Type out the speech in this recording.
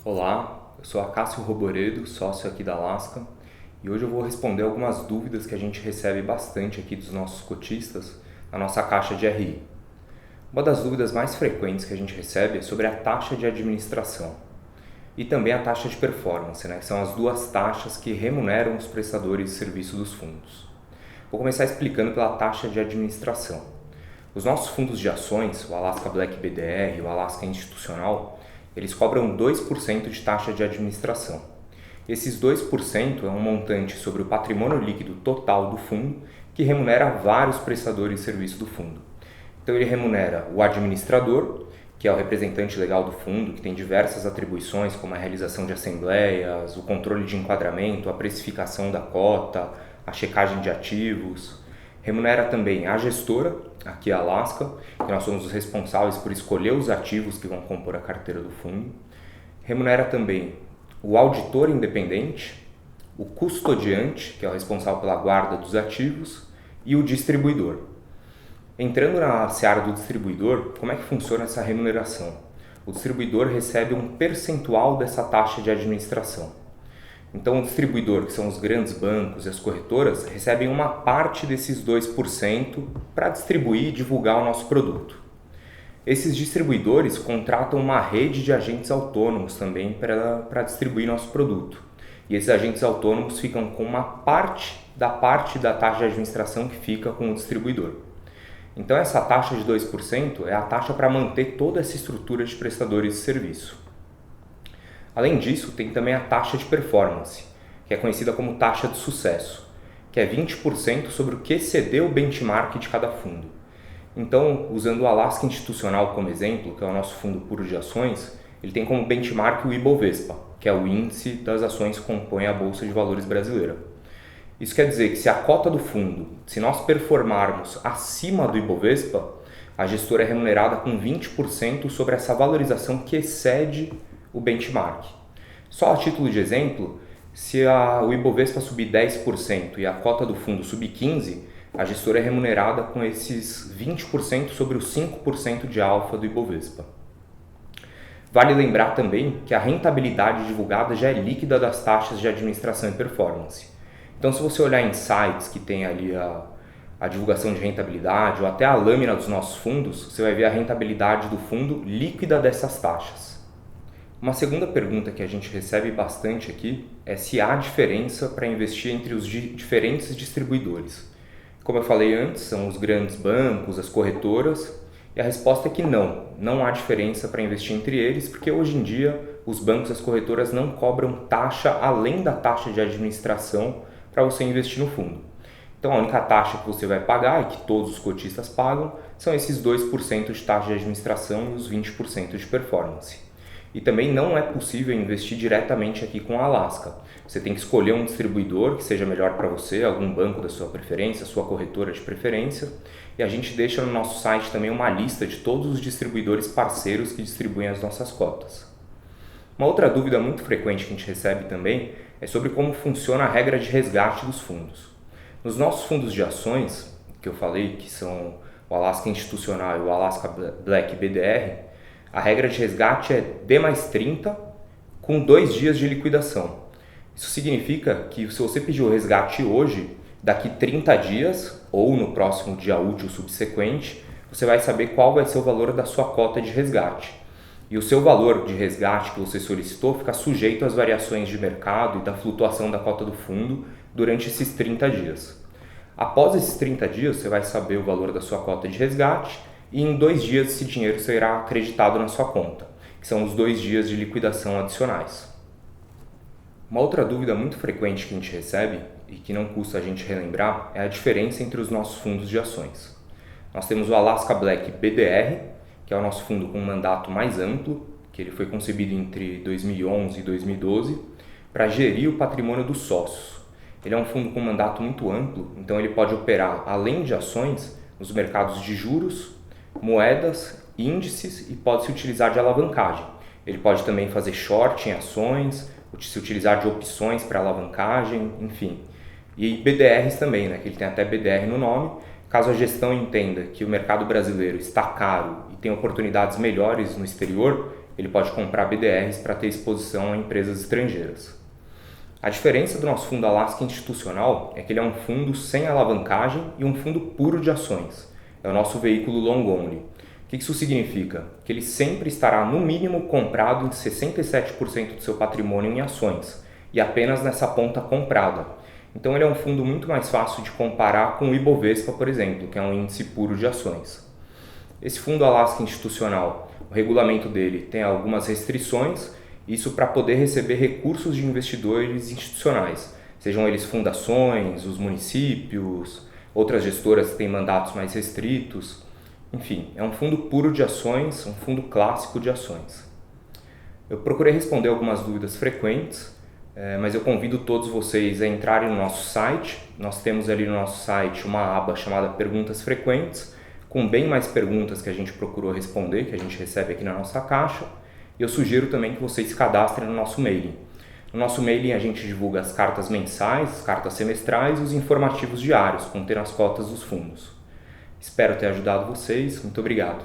Olá, eu sou Acácio Roboredo, sócio aqui da Alaska, e hoje eu vou responder algumas dúvidas que a gente recebe bastante aqui dos nossos cotistas na nossa caixa de RI. Uma das dúvidas mais frequentes que a gente recebe é sobre a taxa de administração e também a taxa de performance, que são as duas taxas que remuneram os prestadores de serviço dos fundos. Vou começar explicando pela taxa de administração. Os nossos fundos de ações, o Alaska Black BDR e o Alaska Institucional, eles cobram 2% de taxa de administração. Esses 2% é um montante sobre o patrimônio líquido total do fundo que remunera vários prestadores de serviço do fundo. Então ele remunera o administrador, que é o representante legal do fundo, que tem diversas atribuições como a realização de assembleias, o controle de enquadramento, a precificação da cota, a checagem de ativos. Remunera também a gestora, aqui a Alaska, que nós somos os responsáveis por escolher os ativos que vão compor a carteira do fundo. Remunera também o auditor independente, o custodiante, que é o responsável pela guarda dos ativos, e o distribuidor. Entrando na seara do distribuidor, como é que funciona essa remuneração? O distribuidor recebe um percentual dessa taxa de administração. Então, o distribuidor, que são os grandes bancos e as corretoras, recebem uma parte desses 2% para distribuir e divulgar o nosso produto. Esses distribuidores contratam uma rede de agentes autônomos também para distribuir nosso produto. E esses agentes autônomos ficam com uma parte da taxa de administração que fica com o distribuidor. Então, essa taxa de 2% é a taxa para manter toda essa estrutura de prestadores de serviço. Além disso, tem também a taxa de performance, que é conhecida como taxa de sucesso, que é 20% sobre o que excedeu o benchmark de cada fundo. Então, usando o Alaska Institucional como exemplo, que é o nosso fundo puro de ações, ele tem como benchmark o Ibovespa, que é o índice das ações que compõem a Bolsa de Valores brasileira. Isso quer dizer que se a cota do fundo, se nós performarmos acima do Ibovespa, a gestora é remunerada com 20% sobre essa valorização que excede o benchmark. Só a título de exemplo, se o Ibovespa subir 10% e a cota do fundo subir 15%, a gestora é remunerada com esses 20% sobre os 5% de alfa do Ibovespa. Vale lembrar também que a rentabilidade divulgada já é líquida das taxas de administração e performance. Então, se você olhar em sites que tem ali a divulgação de rentabilidade ou até a lâmina dos nossos fundos, você vai ver a rentabilidade do fundo líquida dessas taxas. Uma segunda pergunta que a gente recebe bastante aqui é se há diferença para investir entre os diferentes distribuidores. Como eu falei antes, são os grandes bancos, as corretoras, e a resposta é que não há diferença para investir entre eles, porque hoje em dia os bancos e as corretoras não cobram taxa além da taxa de administração para você investir no fundo. Então a única taxa que você vai pagar e que todos os cotistas pagam são esses 2% de taxa de administração e os 20% de performance. E também não é possível investir diretamente aqui com a Alaska. Você tem que escolher um distribuidor que seja melhor para você, algum banco da sua preferência, sua corretora de preferência. E a gente deixa no nosso site também uma lista de todos os distribuidores parceiros que distribuem as nossas cotas. Uma outra dúvida muito frequente que a gente recebe também é sobre como funciona a regra de resgate dos fundos. Nos nossos fundos de ações, que eu falei que são o Alaska Institucional e o Alaska Black BDR, a regra de resgate é D+30 com 2 dias de liquidação. Isso significa que se você pedir o resgate hoje, daqui 30 dias ou no próximo dia útil subsequente, você vai saber qual vai ser o valor da sua cota de resgate. E o seu valor de resgate que você solicitou fica sujeito às variações de mercado e da flutuação da cota do fundo durante esses 30 dias. Após esses 30 dias, você vai saber o valor da sua cota de resgate e em 2 dias esse dinheiro será acreditado na sua conta, que são os 2 dias de liquidação adicionais. Uma outra dúvida muito frequente que a gente recebe e que não custa a gente relembrar é a diferença entre os nossos fundos de ações. Nós temos o Alaska Black BDR, que é o nosso fundo com um mandato mais amplo, que ele foi concebido entre 2011 e 2012, para gerir o patrimônio dos sócios. Ele é um fundo com um mandato muito amplo, então ele pode operar, além de ações, nos mercados de juros, moedas, índices e pode se utilizar de alavancagem. Ele pode também fazer short em ações, se utilizar de opções para alavancagem, enfim. E BDRs também, que ele tem até BDR no nome. Caso a gestão entenda que o mercado brasileiro está caro e tem oportunidades melhores no exterior, ele pode comprar BDRs para ter exposição a empresas estrangeiras. A diferença do nosso fundo Alaska institucional é que ele é um fundo sem alavancagem e um fundo puro de ações. É o nosso veículo long only. O que isso significa? Que ele sempre estará no mínimo comprado em 67% do seu patrimônio em ações e apenas nessa ponta comprada. Então ele é um fundo muito mais fácil de comparar com o Ibovespa, por exemplo, que é um índice puro de ações. Esse fundo Alaska institucional, o regulamento dele tem algumas restrições, isso para poder receber recursos de investidores institucionais, sejam eles fundações, os municípios, outras gestoras que têm mandatos mais restritos. Enfim, é um fundo puro de ações, um fundo clássico de ações. Eu procurei responder algumas dúvidas frequentes, mas eu convido todos vocês a entrarem no nosso site. Nós temos ali no nosso site uma aba chamada Perguntas Frequentes, com bem mais perguntas que a gente procurou responder, que a gente recebe aqui na nossa caixa. E eu sugiro também que vocês se cadastrem no nosso mailing. No nosso mailing a gente divulga as cartas mensais, as cartas semestrais e os informativos diários, contendo as cotas dos fundos. Espero ter ajudado vocês. Muito obrigado.